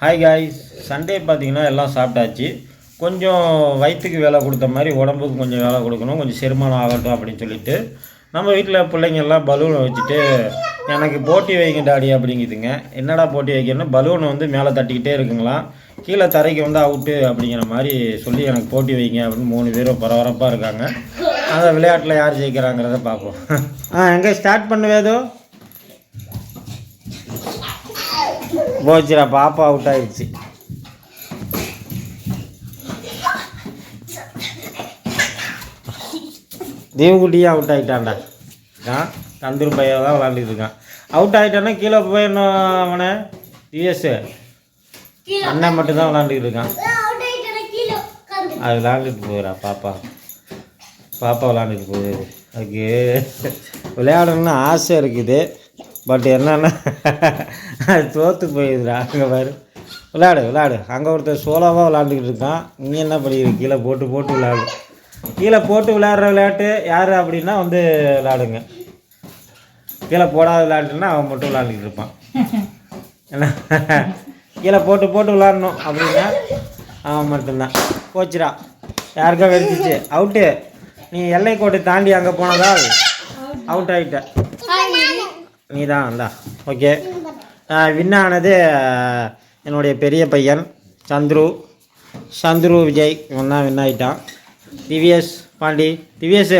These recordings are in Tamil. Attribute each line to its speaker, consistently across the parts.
Speaker 1: ஹாய் காய்ஸ், சண்டே பார்த்தீங்கன்னா எல்லாம் சாப்பிட்டாச்சு. கொஞ்சம் வயிற்றுக்கு வேலை கொடுத்த மாதிரி உடம்புக்கு கொஞ்சம் வேலை கொடுக்கணும், கொஞ்சம் செரிமானம் ஆகட்டும் அப்படின்னு சொல்லிட்டு நம்ம வீட்டில் பிள்ளைங்கள்லாம் பலூனை வச்சுட்டு எனக்கு போட்டி வைங்க டாடி அப்படிங்குதுங்க. என்னடா போட்டி வைக்கணும்னா பலூனை வந்து மேலே தட்டிக்கிட்டே இருக்குங்களாம், கீழே தரைக்கு வந்து அவுட்டு அப்படிங்கிற மாதிரி சொல்லி எனக்கு போட்டி வைங்க அப்படின்னு 3 பேரும் பரபரப்பாக இருக்காங்க. அந்த விளையாட்டில் யார் ஜெயிக்கிறாங்கிறத பார்ப்போம். எங்கே ஸ்டார்ட் பண்ணுவேதோ போச்சுடா, பாப்பா அவுட் ஆயிடுச்சு. தீவுக்குட்டியே அவுட் ஆகிட்டான்டா. தந்தூர் பையன் தான் விளாண்டுட்டு இருக்கான். அவுட் ஆகிட்டான்னா கீழே போயிடணும். அவனை டிஎஸ் அண்ணன் மட்டும்தான் விளாண்டுக்கிட்டு இருக்கான். அது விளாண்டுட்டு போகிறா பாப்பா விளாண்டுட்டு போகுது. அதுக்கு விளையாடணும்னு ஆசை இருக்குது, பட் என்னன்னா அது தோற்று போயிடுதுடா. அங்கே பாரு, விளாடு அங்கே ஒருத்தர் சோலோவாக விளாண்டுக்கிட்டு இருக்கான். நீ என்ன பண்ணிக்கிற? கீழே போட்டு விளாடு. கீழே போட்டு விளையாடுற விளையாட்டு யார் அப்படின்னா வந்து விளாடுங்க. கீழே போடாத விளையாட்டுன்னா அவன் மட்டும் விளாண்டுக்கிட்டு இருப்பான். என்ன கீழே போட்டு விளாடணும் அப்படின்னா அவன் மட்டும்தான். போச்சுடா, யாருக்கா வெடிச்சிச்சு, அவுட்டு. நீ எல்லை கோட்டை தாண்டி அங்கே போனதால் அவுட் ஆகிட்ட. நீ தான் வந்தா. ஓகே, வின்னானது என்னுடைய பெரிய பையன் சந்துரு விஜய். இவன் தான் வின் ஆகிட்டான். டிவிஎஸ் பாண்டி. டிவிஎஸ்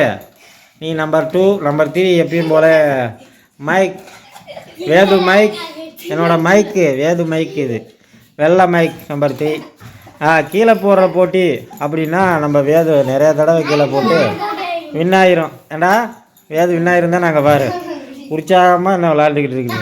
Speaker 1: நீ நம்பர் 2. நம்பர் 3 எப்பயும் போல் மைக், வேது மைக். என்னோட மைக்கு வேது மைக், இது வெள்ளை மைக் நம்பர் 3. கீழே போடுற போட்டி அப்படின்னா நம்ம வேது நிறைய தடவை கீழே போட்டு வின் ஆயிரும். ஏண்டா வேது வின் ஆயிரும் தான் நாங்கள் பாரு உற்சாகமாக என்ன விளாண்டுக்கிட்டு இருக்குது.